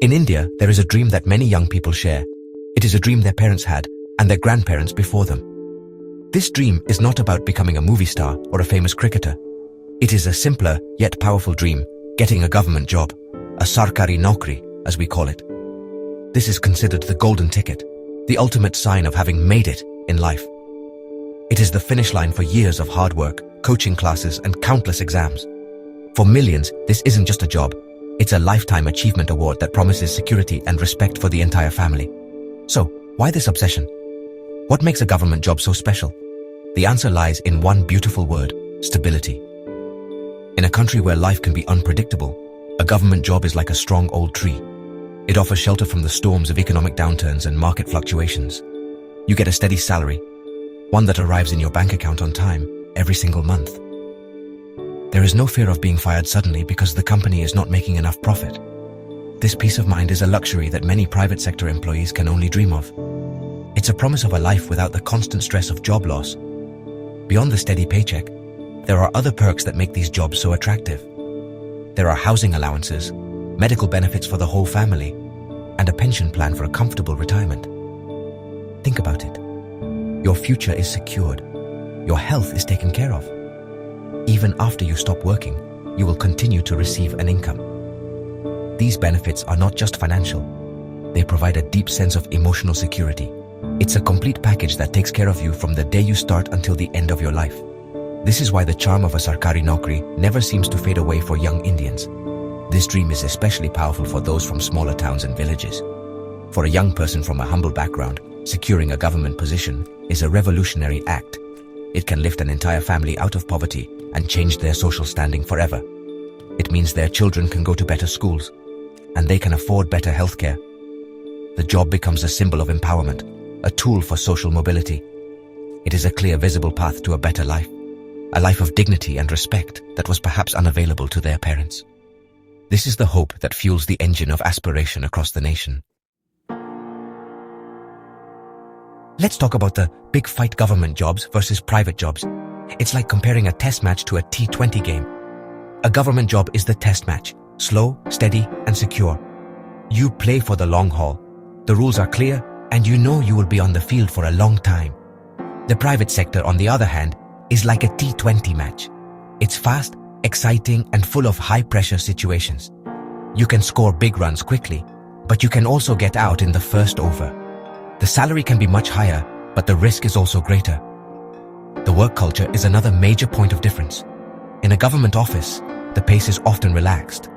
In India, there is a dream that many young people share. It is a dream their parents had and their grandparents before them. This dream is not about becoming a movie star or a famous cricketer. It is a simpler yet powerful dream, getting a government job, a sarkari naukri, as we call it. This is considered the golden ticket, the ultimate sign of having made it in life. It is the finish line for years of hard work, coaching classes, and countless exams. For millions, this isn't just a job. It's a lifetime achievement award that promises security and respect for the entire family. So, why this obsession? What makes a government job so special? The answer lies in one beautiful word: stability. In a country where life can be unpredictable, a government job is like a strong old tree. It offers shelter from the storms of economic downturns and market fluctuations. You get a steady salary, one that arrives in your bank account on time, every single month. There is no fear of being fired suddenly because the company is not making enough profit. This peace of mind is a luxury that many private sector employees can only dream of. It's a promise of a life without the constant stress of job loss. Beyond the steady paycheck, there are other perks that make these jobs so attractive. There are housing allowances, medical benefits for the whole family, and a pension plan for a comfortable retirement. Think about it. Your future is secured. Your health is taken care of. Even after you stop working, you will continue to receive an income. These benefits are not just financial. They provide a deep sense of emotional security. It's a complete package that takes care of you from the day you start until the end of your life. This is why the charm of a sarkari naukri never seems to fade away for young Indians. This dream is especially powerful for those from smaller towns and villages. For a young person from a humble background, securing a government position is a revolutionary act. It can lift an entire family out of poverty and change their social standing forever. It means their children can go to better schools, and they can afford better healthcare. The job becomes a symbol of empowerment, a tool for social mobility. It is a clear, visible path to a better life, a life of dignity and respect that was perhaps unavailable to their parents. This is the hope that fuels the engine of aspiration across the nation. Let's talk about the big fight: government jobs versus private jobs. It's like comparing a test match to a T20 game. A government job is the test match, slow, steady, and secure. You play for the long haul. The rules are clear, and you know you will be on the field for a long time. The private sector, on the other hand, is like a T20 match. It's fast, exciting, and full of high-pressure situations. You can score big runs quickly, but you can also get out in the first over. The salary can be much higher, but the risk is also greater. The work culture is another major point of difference. In a government office, the pace is often relaxed.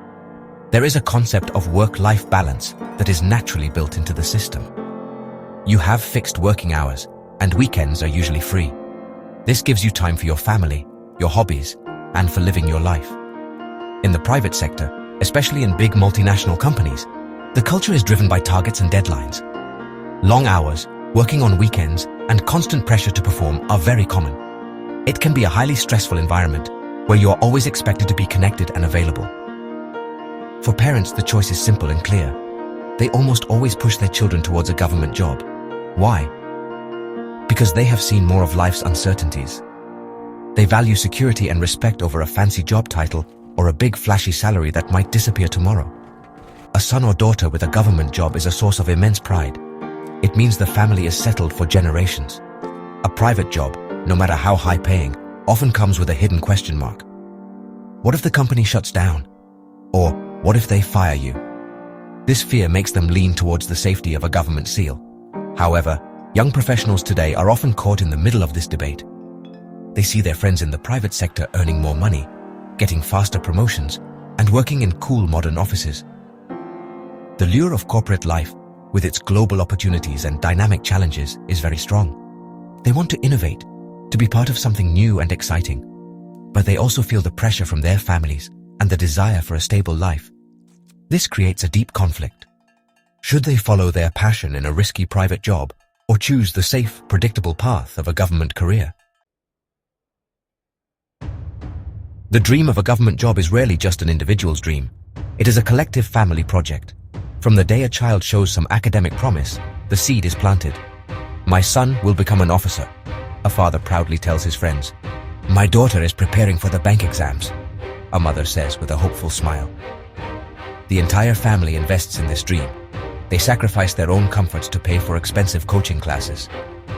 There is a concept of work-life balance that is naturally built into the system. You have fixed working hours, and weekends are usually free. This gives you time for your family, your hobbies, and for living your life. In the private sector, especially in big multinational companies, the culture is driven by targets and deadlines. Long hours, working on weekends, and constant pressure to perform are very common. It can be a highly stressful environment where you are always expected to be connected and available. For parents, the choice is simple and clear. They almost always push their children towards a government job. Why? Because they have seen more of life's uncertainties. They value security and respect over a fancy job title or a big flashy salary that might disappear tomorrow. A son or daughter with a government job is a source of immense pride. It means the family is settled for generations. A private job, no matter how high-paying, often comes with a hidden question mark. What if the company shuts down? Or what if they fire you? This fear makes them lean towards the safety of a government seal. However, young professionals today are often caught in the middle of this debate. They see their friends in the private sector earning more money, getting faster promotions, and working in cool modern offices. The lure of corporate life, with its global opportunities and dynamic challenges, is very strong. They want to innovate, to be part of something new and exciting, but they also feel the pressure from their families and the desire for a stable life. This creates a deep conflict. Should they follow their passion in a risky private job or choose the safe, predictable path of a government career? The dream of a government job is rarely just an individual's dream. It is a collective family project. From the day a child shows some academic promise, the seed is planted. "My son will become an officer," a father proudly tells his friends. "My daughter is preparing for the bank exams," a mother says with a hopeful smile. The entire family invests in this dream. They sacrifice their own comforts to pay for expensive coaching classes.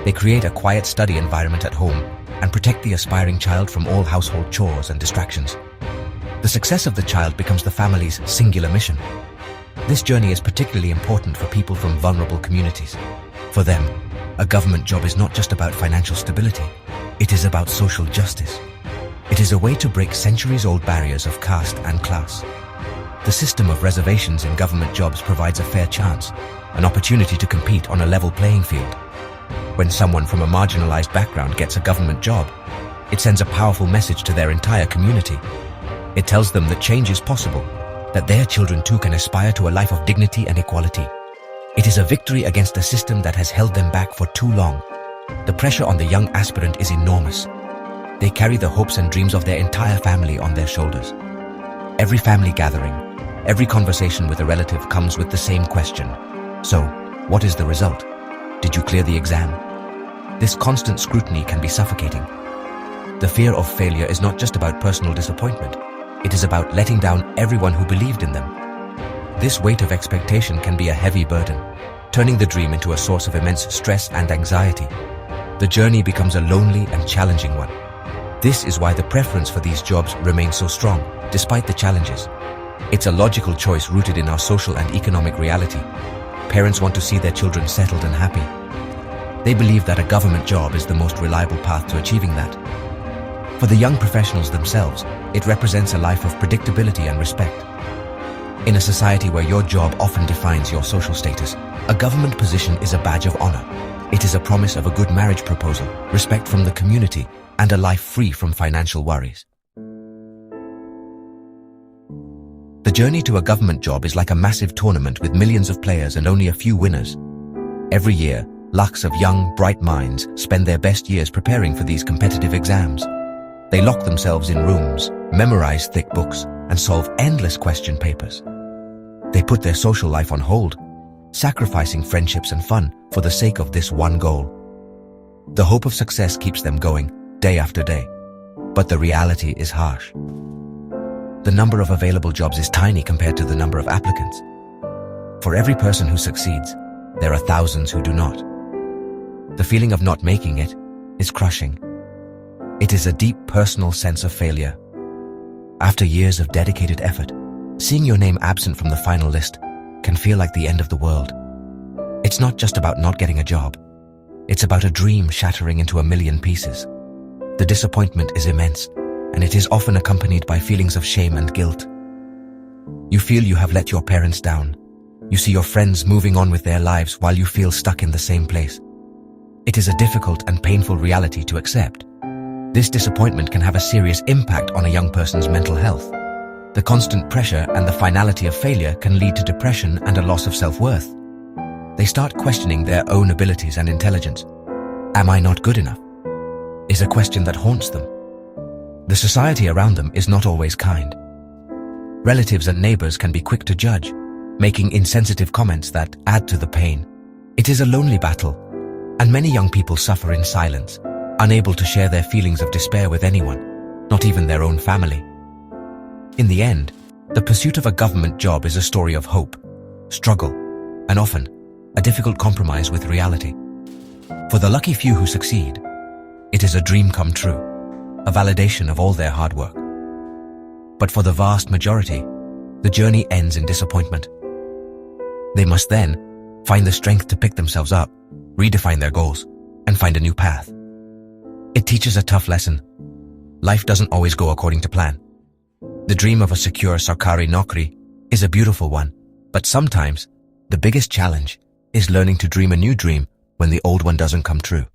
They create a quiet study environment at home and protect the aspiring child from all household chores and distractions. The success of the child becomes the family's singular mission. This journey is particularly important for people from vulnerable communities. For them, a government job is not just about financial stability. It is about social justice. It is a way to break centuries-old barriers of caste and class. The system of reservations in government jobs provides a fair chance, an opportunity to compete on a level playing field. When someone from a marginalized background gets a government job, it sends a powerful message to their entire community. It tells them that change is possible, that their children too can aspire to a life of dignity and equality. It is a victory against a system that has held them back for too long. The pressure on the young aspirant is enormous. They carry the hopes and dreams of their entire family on their shoulders. Every family gathering, every conversation with a relative comes with the same question. So, what is the result? Did you clear the exam? This constant scrutiny can be suffocating. The fear of failure is not just about personal disappointment. It is about letting down everyone who believed in them. This weight of expectation can be a heavy burden, turning the dream into a source of immense stress and anxiety. The journey becomes a lonely and challenging one. This is why the preference for these jobs remains so strong, despite the challenges. It's a logical choice rooted in our social and economic reality. Parents want to see their children settled and happy. They believe that a government job is the most reliable path to achieving that. For the young professionals themselves, it represents a life of predictability and respect. In a society where your job often defines your social status, a government position is a badge of honor. It is a promise of a good marriage proposal, respect from the community, and a life free from financial worries. The journey to a government job is like a massive tournament with millions of players and only a few winners. Every year, lakhs of young, bright minds spend their best years preparing for these competitive exams. They lock themselves in rooms, memorize thick books, and solve endless question papers. They put their social life on hold, sacrificing friendships and fun for the sake of this one goal. The hope of success keeps them going, day after day. But the reality is harsh. The number of available jobs is tiny compared to the number of applicants. For every person who succeeds, there are thousands who do not. The feeling of not making it is crushing. It is a deep personal sense of failure. After years of dedicated effort, seeing your name absent from the final list can feel like the end of the world. It's not just about not getting a job. It's about a dream shattering into a million pieces. The disappointment is immense, and it is often accompanied by feelings of shame and guilt. You feel you have let your parents down. You see your friends moving on with their lives while you feel stuck in the same place. It is a difficult and painful reality to accept. This disappointment can have a serious impact on a young person's mental health. The constant pressure and the finality of failure can lead to depression and a loss of self-worth. They start questioning their own abilities and intelligence. Am I not good enough? Is a question that haunts them. The society around them is not always kind. Relatives and neighbors can be quick to judge, making insensitive comments that add to the pain. It is a lonely battle, and many young people suffer in silence, unable to share their feelings of despair with anyone, not even their own family. In the end, the pursuit of a government job is a story of hope, struggle, and often a difficult compromise with reality. For the lucky few who succeed, it is a dream come true, a validation of all their hard work. But for the vast majority, the journey ends in disappointment. They must then find the strength to pick themselves up, redefine their goals, and find a new path. It teaches a tough lesson. Life doesn't always go according to plan. The dream of a secure Sarkari Naukri is a beautiful one, but sometimes the biggest challenge is learning to dream a new dream when the old one doesn't come true.